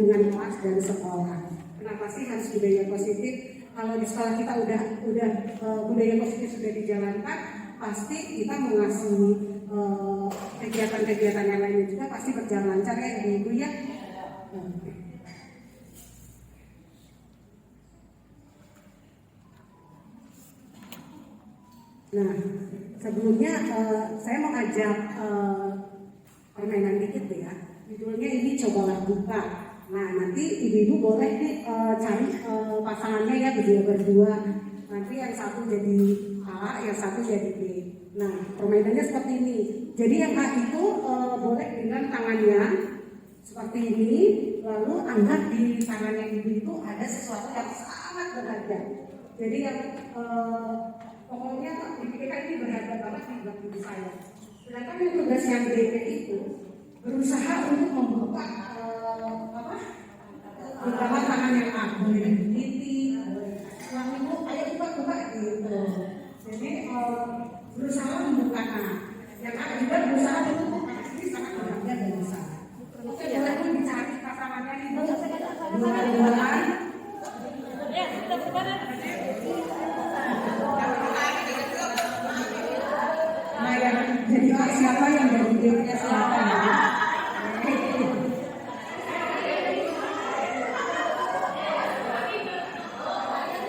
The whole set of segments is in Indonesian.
lingkungan kelas dan sekolah. Kenapa sih harus budaya positif? Kalau di sekolah kita udah budaya positif sudah dijalankan, pasti kita mengasuhi kegiatan-kegiatan yang lainnya juga pasti berjalan lancar ya Ibu ya. Nah, sebelumnya saya mau ajak permainan dikit ya. Judulnya ini cobalah buka. Nah, nanti ibu-ibu boleh nih cari pasangannya ya berdua. Nanti yang satu jadi A, yang satu jadi B. Nah, permainannya seperti ini. Jadi yang A itu boleh dengan tangannya seperti ini, lalu anggap di tangannya ibu itu ada sesuatu yang sangat berharga. Jadi yang pokoknya dipikirkan ini berharga banget buat ibu saya. Sedangkan yang tugas yang B itu berusaha untuk membuka beberapa tangan yang A, boleh titik, uang ibu, ayo buka gitu. Jadi berusaha membuka yang A juga berusaha untuk membuka. Ini sangat berharga bagi saya. Oke, boleh pun dicari pasangannya ibu. Dua-duaan. Ya, sudah berbadan. Nah, jadi siapa yang jadi dirinya siapa ya?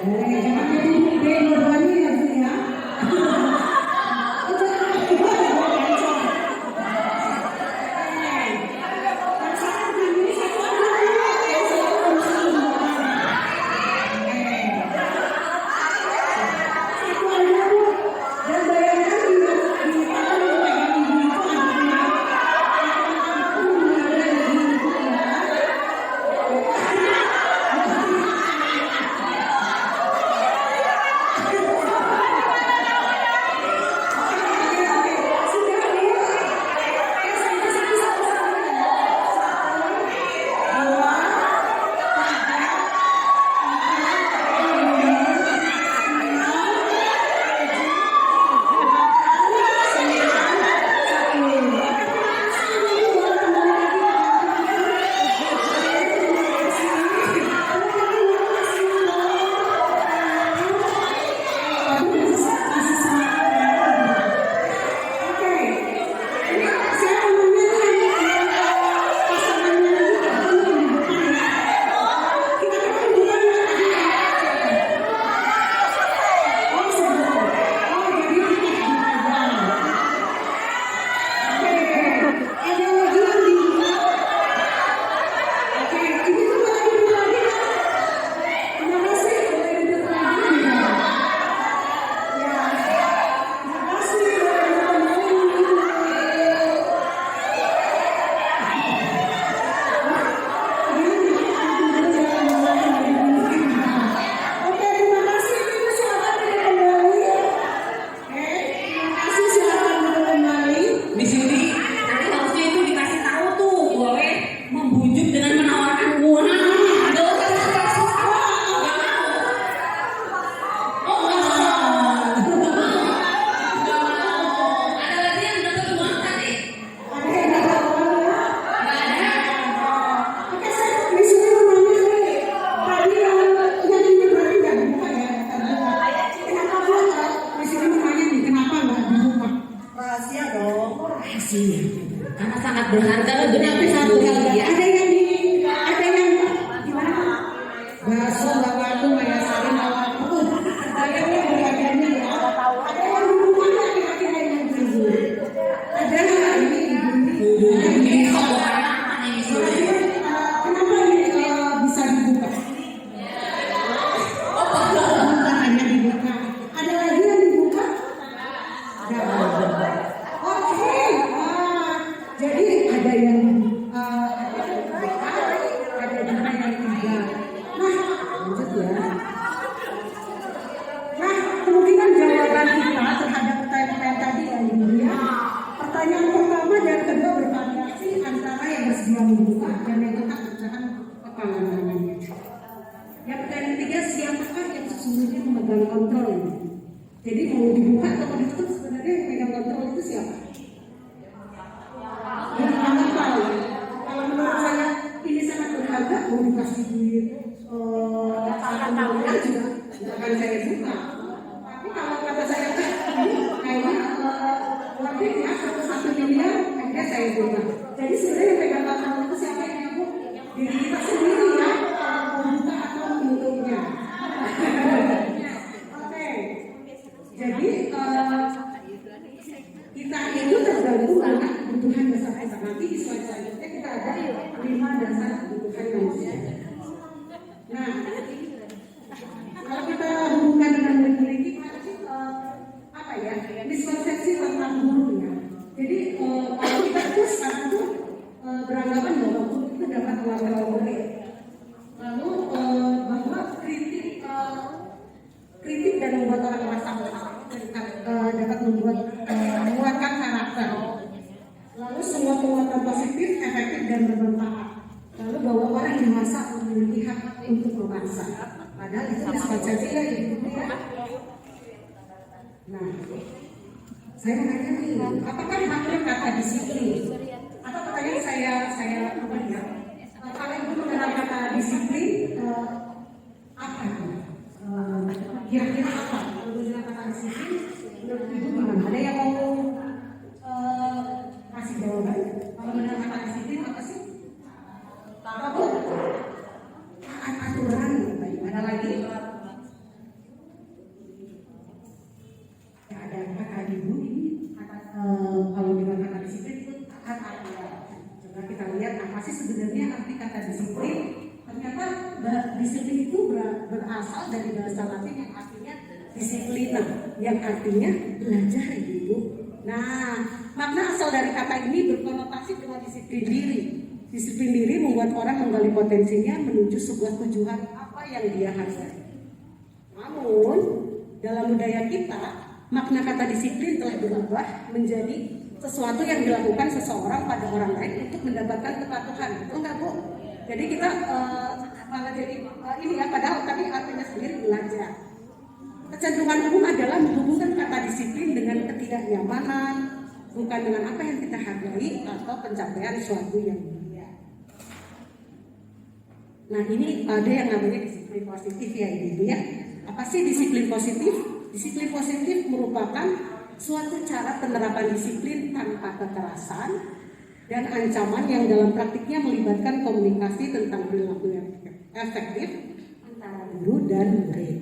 Jangan jadi dua-duanya ya Bu ya. Karena sangat berharga loh, benar satu ya. Ada yang gimana? Bakso lawaku, maya sari lawaku. Ada yang berharganya ya. Ada yang rumahnya kira-kira yang ibu. Ada ini ibu. Ini soal kenapa ini bisa dibuka? Bukan hanya dibuka. Ada lagi yang dibuka? Oke. Jadi ada yang ada juga yang tidak. Nah, lanjut ya. Nah, kemungkinan jawaban kita terhadap pertanyaan tadi ya Ibu ya. Pertanyaan pertama dan kedua bervariasi antara yang bersedia membuka dan yang tetap bertahan kepangan tangannya. Yang pertanyaan ketiga, siapakah yang sesungguhnya memegang kontrol ini? Jadi mau dibuka atau mau ditutup sebenarnya yang memegang kontrol itu siapa? Yang tahu. Kalau menurut saya ini sangat berharga. harga mau dikasih duit tahunnya juga akan saya buka. Tapi kalau kata saya kayaknya lebih ya 1 miliar akhirnya saya buka. Jadi sebenarnya yang pegang tangan itu siapa yang Bu? Diri kita sendiri ya, membuka atau menutupnya. Oke, jadi kita itu tergantung dengan kebutuhan dasar kita. Nanti di slide selanjutnya kita ada 5 dasar kebutuhan manusia. Nah, kalau kita hubungkan dengan memiliki apa ya, miskonsepsi tentang guru ya. Jadi kalau kita terus itu beranggapan bahwa guru itu dapat melakukan murid. Lalu bahwa kritik dan membuat orang merasa dapat membuat menguatkan karakter. Lalu semua penguatan positif, efektif dan bermanfaat. Lalu bahwa orang dewasa memiliki hak untuk memaksa. Padahal itu miskonsepsi ya gitu ya. Nah, saya mau nanya nih, apakah makna kata disiplin? Atau pertanyaan saya apa ya? Kalau ibu mengenal kata disiplin, apa itu? Kira-kira apa? Kalau mengenal kata disiplin, menurut ibu gimana? Ada yang mau kasih jawaban? Kalau mengenal kata disiplin apa sih? Apa bu? Taat aturan. Ada lagi? Ya ada kata ibu ini. Kalau dengan kata disiplin itu taat aturan. Coba kita lihat apa sih sebenarnya arti kata disiplin. Ternyata disiplin itu berasal dari bahasa Latin yang artinya disiplina, yang artinya belajar ibu. Nah, makna asal dari kata ini berkonotasi dengan disiplin diri. Disiplin diri membuat orang menggali potensinya menuju sebuah tujuan apa yang dia hargai. Namun, dalam budaya kita, makna kata disiplin telah berubah menjadi sesuatu yang dilakukan seseorang pada orang lain untuk mendapatkan kepatuhan. Betul nggak Bu? Jadi kita malah jadi ini ya, padahal tadi artinya sendiri belajar. Kecenderungan umum adalah menghubungkan kata disiplin dengan ketidaknyamanan, bukan dengan apa yang kita hargai atau pencapaian suatu yang mulia. Nah ini ada yang namanya disiplin positif ya Ibu ya. Apa sih disiplin positif? Disiplin positif merupakan suatu cara penerapan disiplin tanpa kekerasan dan ancaman yang dalam praktiknya melibatkan komunikasi tentang perilaku yang efektif antara guru dan murid.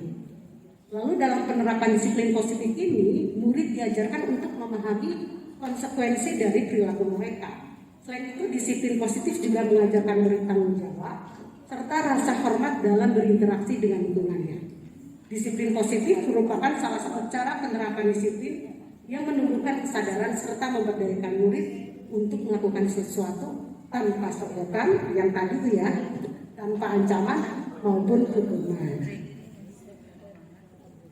Lalu dalam penerapan disiplin positif ini, murid diajarkan untuk memahami konsekuensi dari perilaku mereka. Selain itu, disiplin positif juga mengajarkan murid tanggung jawab serta rasa hormat dalam berinteraksi dengan lingkungannya. Disiplin positif merupakan salah satu cara penerapan disiplin yang menumbuhkan kesadaran serta memberdayakan murid untuk melakukan sesuatu tanpa sokokan yang tadi itu ya, tanpa ancaman maupun hukuman.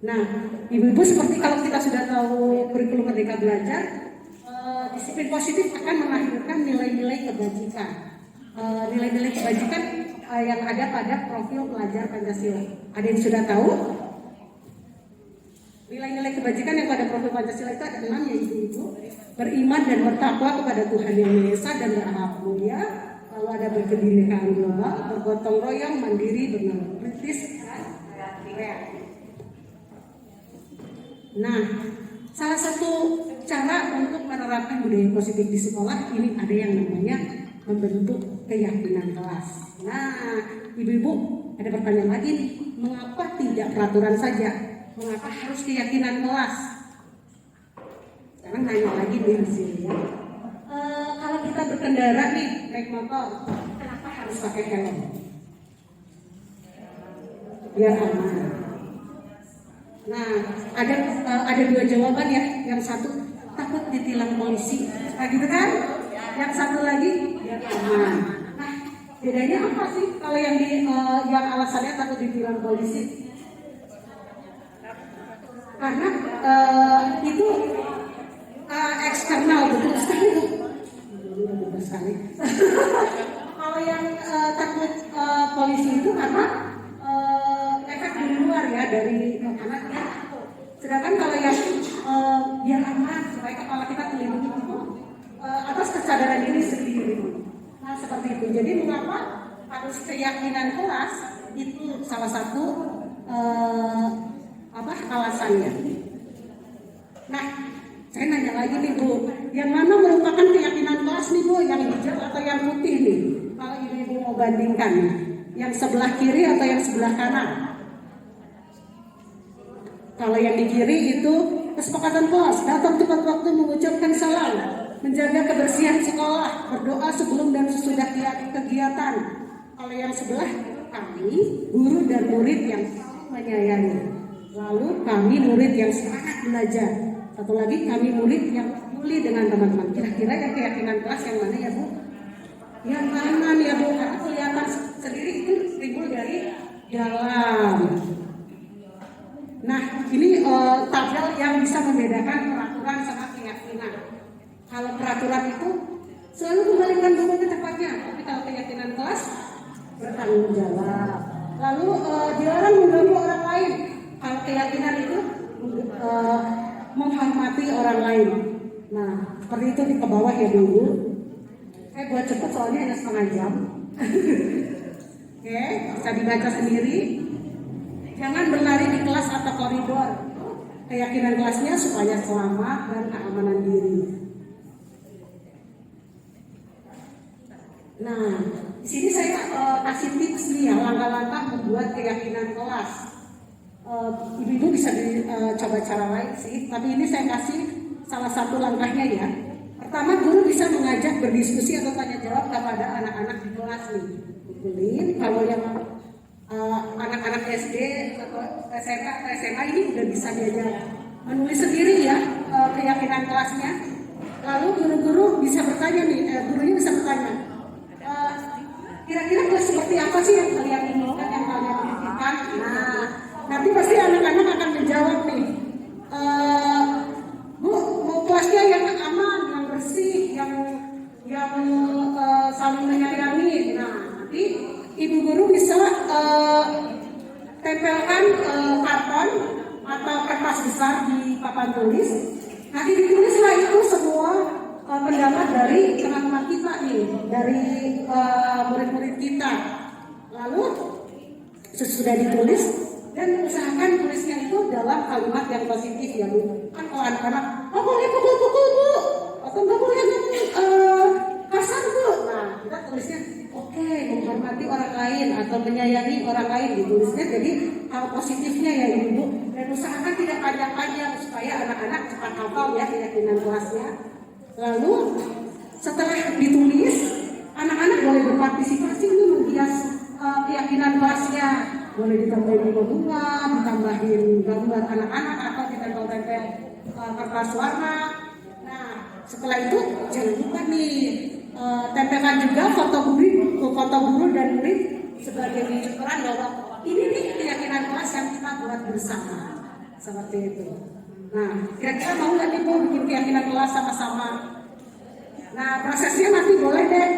Nah, ibu-ibu seperti kalau kita sudah tahu kurikulum Merdeka Belajar, disiplin positif akan melahirkan nilai-nilai kebajikan. Nilai-nilai kebajikan yang ada pada profil pelajar Pancasila. Ada yang sudah tahu? Nilai-nilai kebajikan yang pada profil Pancasila itu ada 6 ya ibu-ibu. Beriman dan bertakwa kepada Tuhan Yang Maha Esa dan berakhlak mulia. Lalu ada berkebinekaan global, bergotong royong, mandiri, bernalar kritis, kreatif. Nah, salah satu cara untuk menerapkan budaya positif di sekolah ini ada yang namanya membentuk keyakinan kelas. Nah, ibu-ibu ada pertanyaan lagi nih, mengapa tidak peraturan saja? Mengapa harus keyakinan kelas? Sekarang nanya lagi nih di sini ya. Kalau kita berkendara nih naik motor, kenapa harus pakai helm? Biar aman. Nah, ada 2 jawaban ya. Yang satu takut ditilang polisi, nah gitu kan? Yang satu lagi biar aman. Nah, bedanya apa sih kalau yang yang alasannya takut ditilang polisi? Karena itu eksternal betul sekali. Kalau yang takut polisi itu karena efek di luar ya dari anaknya. Sedangkan kalau yang biar aman supaya kepala kita terlindungi itu atas kesadaran diri sendiri. Nah seperti itu. Jadi mengapa harus keyakinan kelas itu salah satu alasannya. Nah, saya nanya lagi nih Bu, yang mana merupakan keyakinan kelas nih Bu, yang hijau atau yang putih nih? Kalau ibu-ibu mau bandingkan, yang sebelah kiri atau yang sebelah kanan? Kalau yang di kiri itu kesepakatan kelas, datang tepat waktu, mengucapkan salam, menjaga kebersihan sekolah, berdoa sebelum dan sesudah kegiatan. Kalau yang sebelah, kami guru dan murid yang menyayangi. Lalu kami murid yang semangat belajar. Satu lagi kami murid yang peduli dengan teman-teman. Kira-kira yang keyakinan kelas yang mana ya Bu? Yang kanan ya Bu, karena kelihatan sendiri itu timbul dari dalam. Nah, ini tabel yang bisa membedakan peraturan sama keyakinan. Kalau peraturan itu selalu kembalikan dulu ke tempatnya, tapi kalau keyakinan kelas bertanggung jawab. Lalu dilarang mengganggu orang lain. Kalau keyakinan itu menghormati orang lain. Nah, seperti itu di bawah ya Bu. Saya buat cepat soalnya hanya setengah jam. Oke, bisa dibaca sendiri. Jangan berlari di kelas atau koridor. Keyakinan kelasnya supaya selamat dan keamanan diri. Nah, di sini saya kasih tips nih ya, langkah-langkah membuat keyakinan kelas. Ibu-ibu bisa coba cara lain sih, tapi ini saya kasih salah satu langkahnya ya. Pertama, guru bisa mengajak berdiskusi atau tanya jawab kepada anak-anak di kelas nih. Betulin, kalau yang anak-anak SD atau SMA ini udah bisa diajak menulis sendiri ya keyakinan kelasnya. Lalu guru-guru bisa bertanya nih, gurunya bisa bertanya, kira-kira kelas seperti apa sih yang kalian inginkan, yang kalian pikirkan? Nah, nanti pasti anak-anak akan menjawab nih, Bu, mau kelasnya yang aman, yang bersih, yang saling menyayangi. Nah, nanti ibu guru bisa tempelkan karton atau kertas besar di papan tulis. Nanti ditulislah itu semua pendapat dari teman-teman kita nih, dari murid-murid kita. Lalu sesudah ditulis dan usahakan tulisnya itu dalam kalimat yang positif ya Bu. Kan kalau anak-anak, oh boleh pukul-pukul Bu, atau nggak boleh kasar Bu. Nah, kita tulisnya oke, menghormati orang lain atau menyayangi orang lain, ditulisnya jadi hal positifnya ya Ibu. Dan usahakan tidak panjang-panjang supaya anak-anak cepat hafal ya keyakinan kelasnya. Lalu setelah ditulis, anak-anak boleh berpartisipasi nih menghias keyakinan kelasnya. Boleh ditambahin bunga, ditambahin gambar anak-anak atau ditempel-tempel kertas warna. Nah, setelah itu jangan lupa nih tempelkan juga foto guru dan murid sebagai wujud peran bahwa ini nih keyakinan kelas yang kita buat bersama. Seperti itu. Nah, kira-kira mau nggak nih Bu bikin keyakinan kelas sama-sama? Nah, prosesnya nanti boleh deh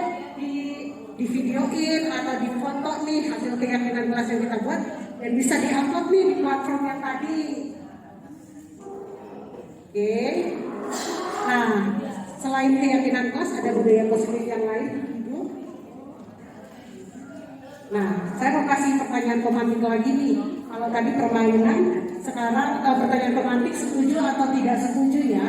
di videoin atau di foto nih hasil keyakinan kelas yang kita buat dan bisa diupload nih di platform yang tadi. Oke. Nah, selain keyakinan kelas ada budaya positif yang lain, Ibu. Nah, saya mau kasih pertanyaan pemantik lagi nih. Kalau tadi permainan, sekarang pertanyaan pemantik setuju atau tidak setuju ya?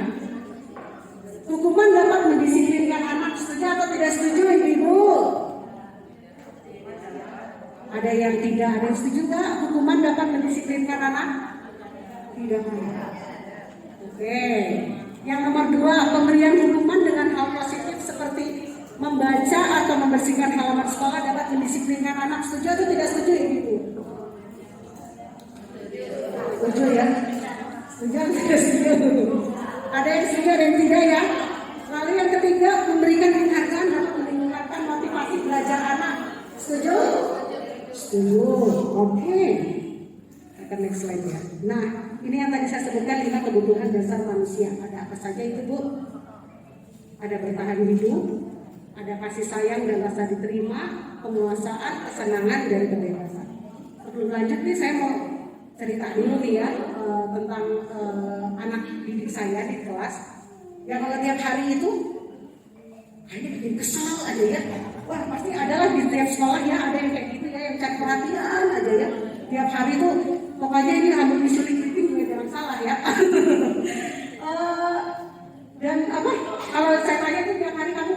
Hukuman dapat mendisiplinkan anak, setuju atau tidak setuju Ibu? Ada yang tidak, ada yang setuju nggak? Hukuman dapat mendisiplinkan anak? Tidak. Oke. Yang nomor 2, pemberian hukuman dengan hal positif seperti membaca atau membersihkan halaman sekolah dapat mendisiplinkan anak. Setuju atau tidak setuju Ibu? Setuju ya? Setuju atau tidak setuju? Ada yang setuju, ada yang tidak ya? Lalu yang ketiga, memberikan penghargaan dapat meningkatkan motivasi belajar anak. Setuju? Setuju. Oke. Akan next slide ya. Nah, ini yang tadi saya sebutkan 5 kebutuhan dasar manusia. Ada apa saja itu Bu? Ada bertahan hidup, ada kasih sayang dan rasa diterima, penguasaan, kesenangan, dan kebebasan. Sebelum lanjut nih saya mau cerita dulu nih ya tentang anak didik saya di kelas yang kalau tiap hari itu hanya bikin kesal aja ya. Wah pasti adalah di tiap sekolah ya ada yang kayak gitu ya, yang cari perhatian aja ya. Tiap hari tuh pokoknya ini rambut disulit-sulitin juga jangan salah ya. Dan apa? Kalau saya tanya tuh tiap hari kamu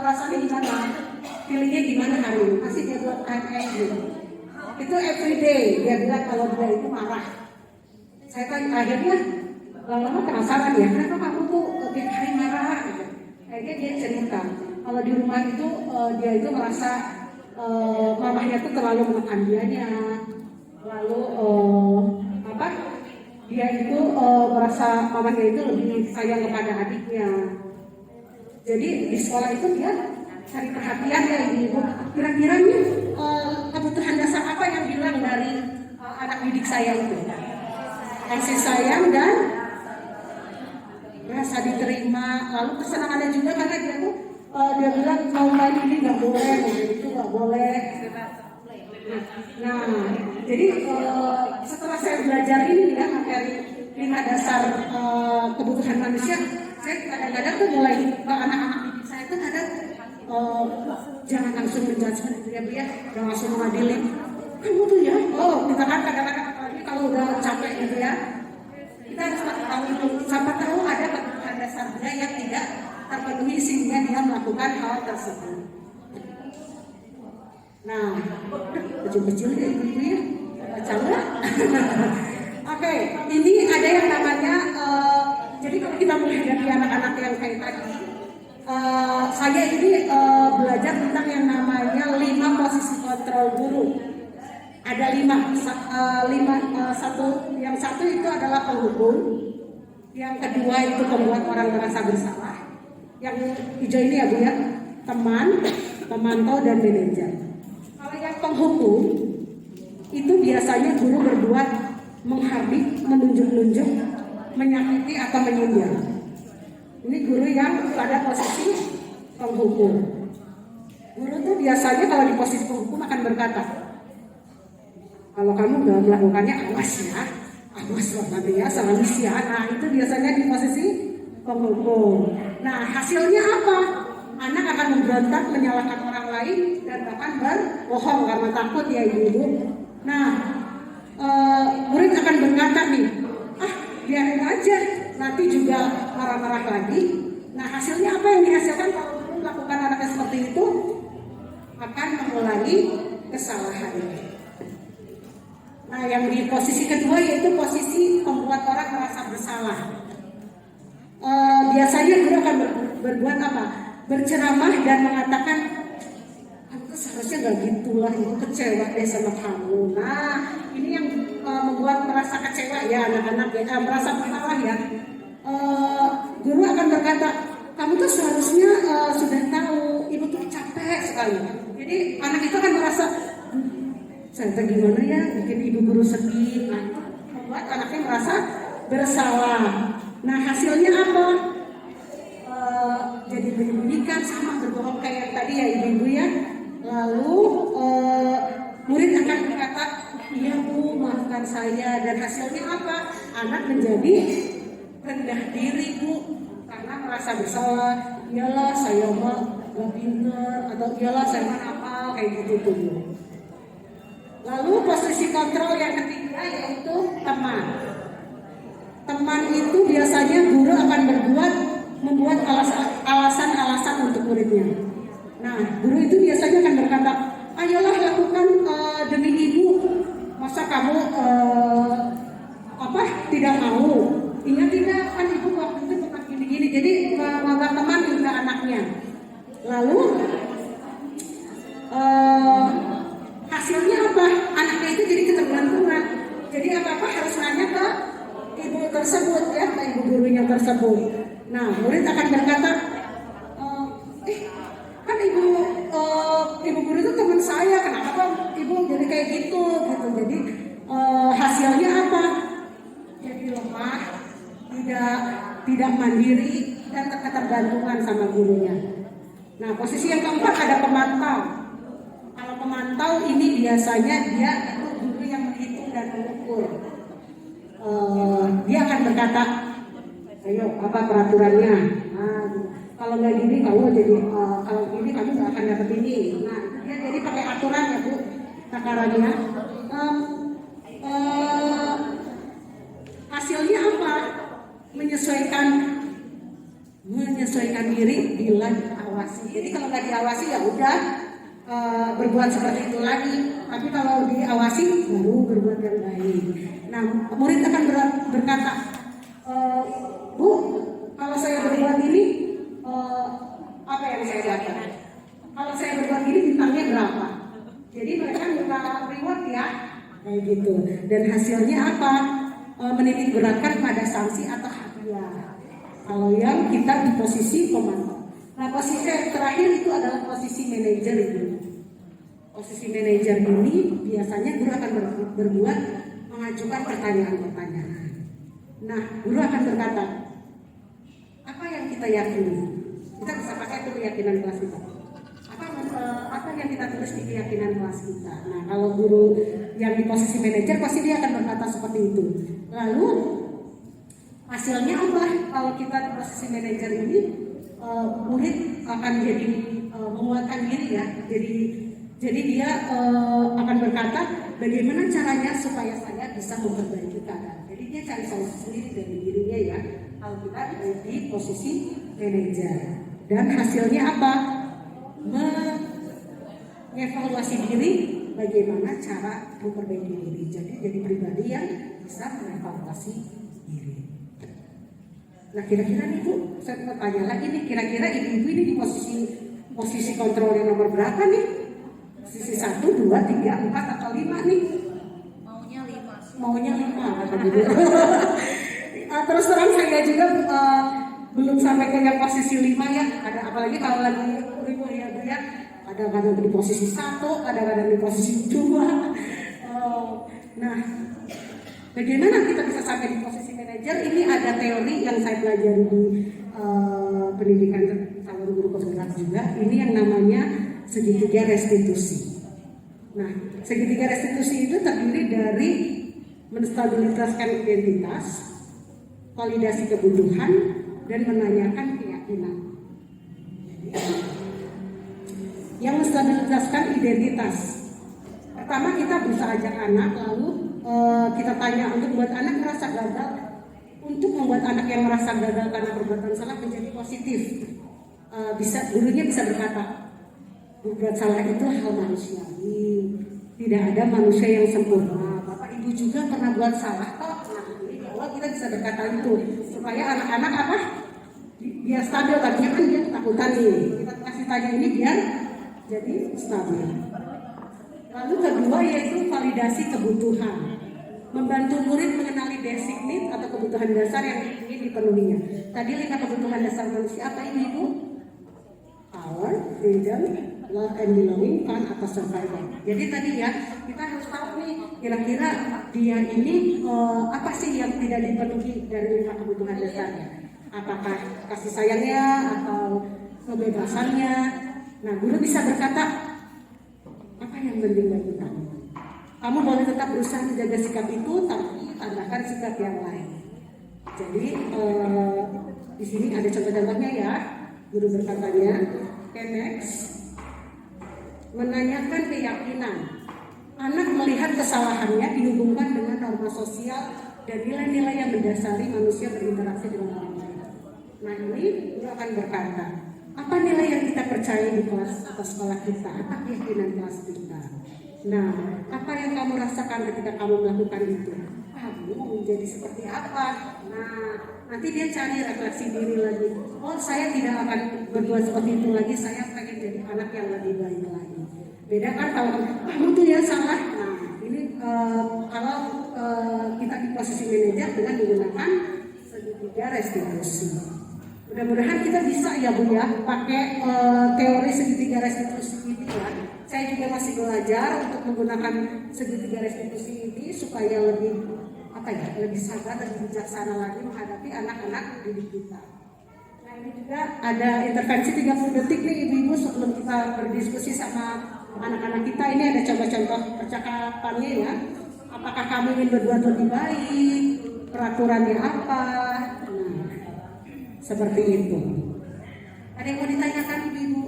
rasanya gimana? Feelingnya gimana hari ini? Pasti dia bilang gitu. Itu everyday dia bilang kalau dia itu marah. Saya tanya akhirnya lama-lama penasaran ya, kenapa kamu tuh tiap hari marah? Gitu. Akhirnya dia cerita kalau di rumah itu dia itu merasa mamahnya tuh terlalu menekan dianya, lalu apa? Dia itu merasa mamahnya itu lebih sayang kepada adiknya. Jadi di sekolah itu dia cari perhatian ya ibu. Kira-kira nih kebutuhan dasar apa yang bilang dari anak didik saya itu? Kasih sayang dan rasa diterima. Lalu kesenangannya juga karena dia tuh dia bilang mau main ini nggak boleh, mau main itu nggak boleh. Nah, jadi setelah saya belajar ini ya materi 5 dasar kebutuhan manusia, saya kadang-kadang tuh mulai anak-anak didik saya tuh kadang jangan langsung menjudge dia jangan langsung mengadili. Kamu tuh ya, kita kan kadang-kadang apalagi kalau udah capek gitu ya, kita harus tahu itu. Siapa tahu ada kebutuhan dasar dia yang tidak terpenuhi sehingga dia melakukan hal tersebut. Nah, kecil-kecil ya gitu ya, baca nggak? Oke, ini ada yang namanya, jadi kalau kita menghadapi anak-anak yang kayak tadi, saya ini belajar tentang yang namanya 5 posisi kontrol guru. Ada 5, yang satu itu adalah penghukum, yang kedua itu membuat orang merasa bersalah, yang hijau ini ya Bu ya, teman, pemantau dan manajer. Kalau yang penghukum itu biasanya guru berbuat menghardik, menunjuk-nunjuk, menyakiti atau menyindir. Ini guru yang pada posisi penghukum. Guru itu biasanya kalau di posisi penghukum akan berkata, kalau kamu nggak melakukannya awas ya, awas loh nanti ya sama misi ya. Nah itu biasanya di posisi penghukum. Nah hasilnya apa? Anak akan memberontak, menyalahkan orang lain dan bahkan berbohong karena takut ya ibu-ibu. Nah murid akan berkata nih, biarin aja, nanti juga marah-marah lagi. Nah hasilnya apa yang dihasilkan kalau guru melakukan anaknya seperti itu? Akan mengulangi kesalahan. Nah yang di posisi kedua yaitu posisi membuat orang merasa bersalah. Biasanya guru akan berbuat apa? Berceramah dan mengatakan, aku seharusnya gak gitulah, ibu kecewa deh sama kamu. Nah ini yang membuat merasa kecewa ya anak-anak ya, merasa bersalah ya. Guru akan berkata, kamu tuh seharusnya sudah tahu, ibu tuh capek sekali. Jadi anak itu akan merasa, saya gimana ya, bikin ibu guru sedih. Nah itu membuat anaknya merasa bersalah. Nah hasilnya apa? Jadi menyembunyikan sama berbohong kayak tadi ya ibu-ibu ya. Lalu murid akan berkata, iya Bu, maafkan saya. Dan hasilnya apa? Anak menjadi rendah diri Bu, karena merasa bersalah. Iyalah saya mah gak pinter, atau iyalah saya mah hafal, kayak gitu tuh Bu. Lalu posisi kontrol yang ketiga yaitu teman. Teman itu biasanya guru akan membuat alasan-alasan untuk muridnya. Nah, guru itu biasanya akan berkata, ayolah lakukan demi ibu. Masa kamu tidak mau? Ingat tidak kan ibu waktu itu pernah gini-gini. Jadi menganggap teman juga anaknya. Lalu hasilnya apa? Anaknya itu jadi ketergantungan. Jadi apa-apa harus nanya ke ibu tersebut ya, ke ibu gurunya tersebut. Nah, murid akan berkata, kan ibu guru itu teman saya, kenapa ibu jadi kayak gitu? Jadi hasilnya apa? Jadi lemah, tidak mandiri dan ketergantungan sama gurunya. Nah, posisi yang keempat ada pemantau. Kalau pemantau ini biasanya dia itu guru yang menghitung dan mengukur. Dia akan berkata, ayo apa peraturannya? Nah, kalau nggak gini kamu jadi kalau gini kamu nggak akan dapat ini. Nah itu dia, jadi pakai aturan ya Bu takarannya. Hasilnya apa? Menyesuaikan diri bila diawasi. Jadi kalau nggak diawasi ya udah berbuat seperti itu lagi. Tapi kalau diawasi baru berbuat yang baik. Nah murid akan berkata, Bu, kalau saya berbuat ini apa yang saya dapat? Kalau saya berbuat ini bintangnya berapa? Jadi mereka minta reward ya, kayak gitu. Dan hasilnya apa? Menitik beratkan pada sanksi atau hadiah. Kalau yang kita di posisi komando. Nah posisi yang terakhir itu adalah posisi manajer itu. Posisi manajer ini biasanya guru akan berbuat mengajukan pertanyaan-pertanyaan. Nah guru akan berkata, apa yang kita yakini? Kita bisa pakai itu keyakinan kelas kita. Apa yang kita tulis di keyakinan kelas kita. Nah kalau guru yang di posisi manajer pasti dia akan berkata seperti itu. Lalu hasilnya apa? Kalau kita di posisi manajer ini murid akan jadi menguatkan diri ya. Jadi dia akan berkata bagaimana caranya supaya saya bisa memperbaiki keadaan. Jadi dia cari solusi sendiri dari dirinya ya. Kalau kita di posisi manajer. Dan hasilnya apa? Mengevaluasi diri, bagaimana cara memperbaiki diri. Jadi pribadi yang bisa mengevaluasi diri. Nah kira-kira nih Bu, saya mau tanya lagi nih, kira-kira ibu-ibu ini di posisi kontrol yang nomor berapa nih? Posisi 1, 2, 3, 4 atau 5 nih? Maunya 5 kata gitu. Terus terang saya juga belum sampai ke yang posisi 5 ya. Ada apalagi kalau lagi ribu ya Bu ya. Kadang-kadang di posisi 1, kadang-kadang di posisi 2. Nah, bagaimana kita bisa sampai di posisi manajer? Ini ada teori yang saya pelajari di pendidikan calon guru penggerak juga. Ini yang namanya segitiga restitusi. Nah, segitiga restitusi itu terdiri dari menstabilitaskan identitas, validasi kebutuhan, dan menanyakan keyakinan. Yang menstabilitaskan identitas. Pertama kita bisa ajak anak, lalu kita tanya untuk membuat anak merasa gagal, untuk membuat anak yang merasa gagal karena perbuatan salah menjadi positif. Gurunya bisa berkata, berbuat salah itu hal manusiawi, tidak ada manusia yang sempurna. Bapak ibu juga pernah buat salah kok. Nah, ini bahwa kita bisa berkata itu supaya anak-anak apa? Biar stabil, tadinya kan dia ketakutan nih. Kita kasih tanya ini biar jadi stabil. Lalu kedua yaitu validasi kebutuhan. Membantu murid mengenali basic need atau kebutuhan dasar yang ingin dipenuhinya. Tadi 5 kebutuhan dasar manusia apa ini Bu? Power, freedom, love and belonging, fun atau survival. Jadi tadi ya kita harus tahu nih kira-kira dia ini apa sih yang tidak dipenuhi dari 5 kebutuhan dasarnya. Apakah kasih sayangnya atau kebebasannya. Nah guru bisa berkata apa yang penting bagi kamu. Kamu boleh tetap berusaha menjaga sikap itu, tapi tambahkan sikap yang lain. Jadi di sini ada contoh-contohnya ya. Guru berkatanya, okay, next. Menanyakan keyakinan. Anak melihat kesalahannya dihubungkan dengan norma sosial dan nilai-nilai yang mendasari manusia berinteraksi dengan orang lain. Nah ini guru akan berkata, apa nilai yang kita percaya di kelas atau sekolah kita? Apa keyakinan kelas kita? Nah, apa yang kamu rasakan ketika kamu melakukan itu? Kamu menjadi seperti apa? Nah, nanti dia cari refleksi diri lagi. Oh, saya tidak akan berbuat seperti itu lagi. Saya pengen jadi anak yang lebih baik lagi. Beda kan kalau kamu tuh yang salah. Nah, ini kalau kita di posisi manajer dengan menggunakan segitiga restitusi. Mudah-mudahan kita bisa ya Bu ya pakai teori segitiga restitusi ini ya. Saya juga masih belajar untuk menggunakan segitiga restitusi ini supaya lebih lebih sabar dan bijaksana lagi menghadapi anak-anak didik kita. Nah ini juga ada intervensi 30 detik nih ibu-ibu sebelum kita berdiskusi sama anak-anak kita. Ini ada contoh-contoh percakapannya ya. Apakah kamu ingin berbuat lebih baik? Peraturannya apa? Nah, seperti itu. Ada yang mau ditanyakan ibu-ibu?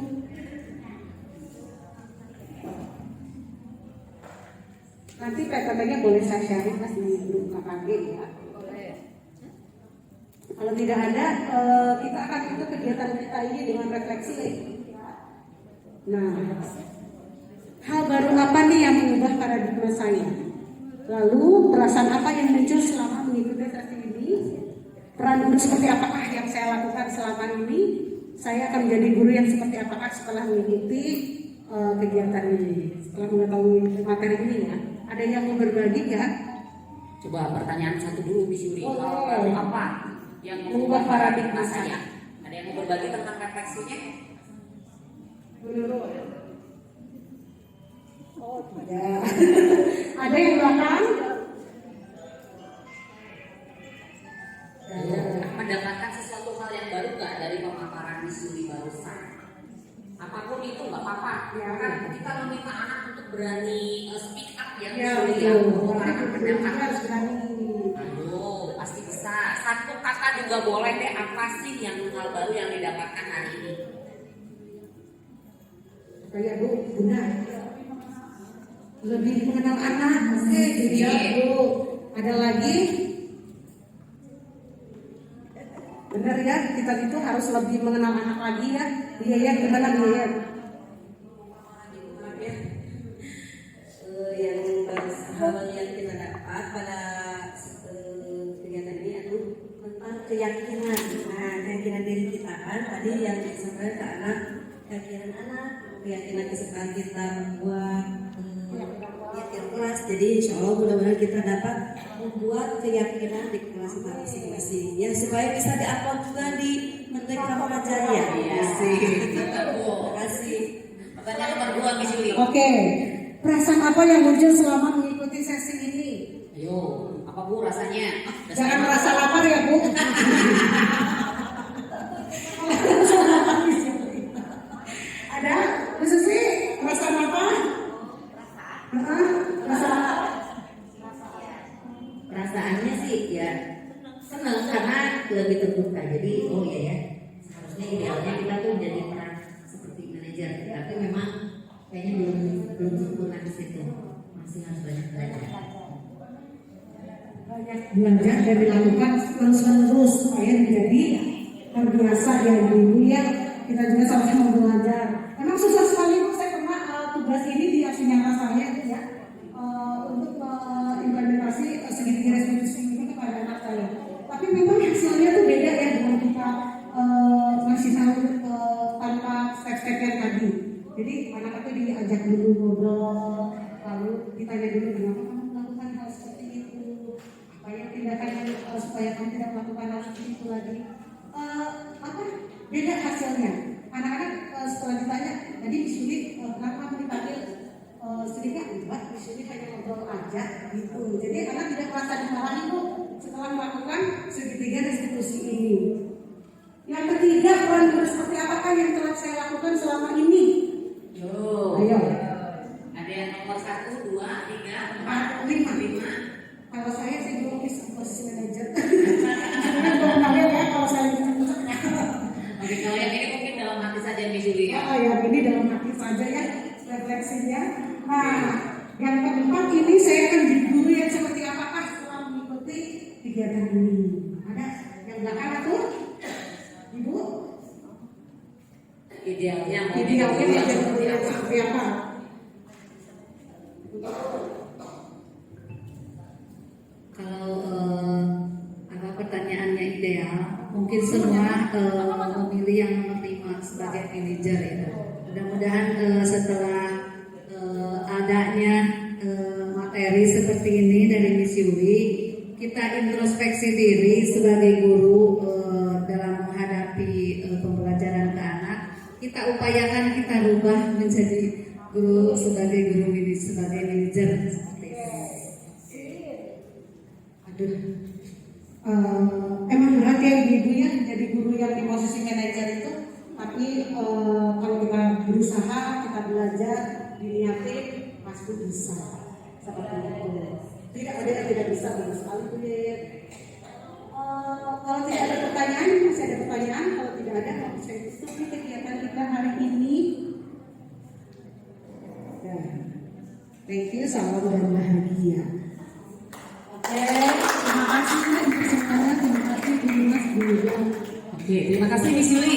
Nanti PPT-nya boleh saya share mas di grup KKG ya. Kalau tidak ada, kita akan ikut kegiatan kita ini dengan refleksi. Nah, hal baru apa nih yang mengubah paradigma saya? Lalu perasaan apa yang muncul selama mengikuti sesi ini? Peran guru seperti apakah yang saya lakukan selama ini? Saya akan menjadi guru yang seperti apakah setelah mengikuti kegiatan ini? Setelah mengetahui materi ini ya. Ada yang mau berbagi ya? Coba pertanyaan satu dulu Miss Yuri. Oh, Lalu apa yang mengubah paradigma saya? Ada yang mau berbagi tentang refleksinya? Oh tidak. Ada yang belakang? Mendapatkan sesuatu hal yang baru nggak dari pemaparan Miss Yuri barusan? Apapun itu nggak apa-apa. Ya. Kan kita meminta anak untuk berani speak up ya. Ya, Miss Yuri ya. betul. Orang pendapat. Harus berani. Aduh, pasti bisa. Satu kata juga boleh deh. Apa sih yang hal baru yang didapatkan hari ini? Kayak Bu, benar. Lebih mengenal anak. Oke, jadi Bu. Ada lagi? Benar ya, kita itu harus lebih mengenal anak lagi ya. Iya ya, gimana ya? Yang hal yang kita dapat pada kegiatan ini itu tentang keyakinan. Nah, keyakinan diri kita kan tadi yang disampaikan ke anak, keyakinan kesukaan kita membuat kegiatan kelas. Jadi insya Allah mudah-mudahan kita dapat membuat keyakinan di kelas kita masing-masing ya supaya bisa diupload juga di Merdeka Prajarya. Iya sih. Terima kasih. Pertanyaan nomor 2 Miss Yuri. Oke, perasaan apa yang muncul selama mengikuti sesi ini? Ayo, apa Bu rasanya? Jangan merasa lapar ya Bu. Ada? Bu Susi, perasaan apa? Perasaan apa? Perasaannya sih ya senang karena lebih terbuka. Jadi oh iya ya, seharusnya idealnya kita tuh jadi peran seperti manajer. Tapi memang kayaknya belum sempurna di situ. Masih harus banyak belajar. Banyak belajar dan dilakukan terus-menerus supaya menjadi terbiasa ya dulu ya. Kita juga sama-sama belajar. Emang susah sekali Bu, saya pernah tugas ini di aksi nyata saya ya untuk implementasi segitiga restitusi itu kepada anak saya. Tapi memang hasilnya tuh beda ya dengan kita ngasih tahu tanpa step-step yang tadi. Jadi anak itu diajak dulu ngobrol, lalu ditanya dulu kenapa kamu melakukan hal seperti itu, apa yang tindakan supaya kamu tidak melakukan hal seperti itu lagi. Apa beda hasilnya? Anak-anak setelah ditanya tadi disuruh kenapa kamu dipanggil sedikit enggak, disuruh hanya ngobrol aja gitu. Jadi anak tidak merasa dimarahi Bu setelah melakukan segitiga restitusi ini. Yang ketiga, peran guru seperti apakah yang telah saya lakukan selama ini? Yo. Ayo. Ada yang nomor 1, 2, 3, 4, 5. 5. Kalau saya sih belum bisa posisi manajer. Sebenarnya belum tahu ya kalau saya bisa. Oke, kalau yang ini mungkin dalam hati saja Miss Yuri ya. Oh ya, ini dalam hati saja ya refleksinya. Nah, yang keempat ini saya akan jadi guru yang seperti apakah setelah mengikuti kegiatan ini? Ada yang belakang tuh, Ibu? Idealnya mau Idealnya jadi yang seperti apa? seperti apa? Kalau apa pertanyaannya ideal, mungkin semua memilih yang nomor 5 sebagai manajer ya. Mudah-mudahan setelah adanya materi seperti ini dari Miss Yuri, kita introspeksi diri sebagai guru dalam menghadapi pembelajaran ke anak. Kita upayakan kita rubah menjadi guru sebagai guru ini sebagai manajer seperti itu. Aduh, Emang berat ya ibu ya jadi guru yang di posisi manajer itu. Tapi kalau kita berusaha, kita belajar, diniatin, pasti bisa. Seperti itu. Tidak ada yang tidak bisa sama sekali Bu. Kalau tidak ada pertanyaan, masih ada pertanyaan. Kalau tidak ada, saya tutupi kegiatan kita hari ini. Ya. Thank you, salam dan bahagia. Oke, terima kasih Mbak, semuanya. Terima kasih Bu Mas, Bu Yul. Oke, terima kasih Miss Yuli.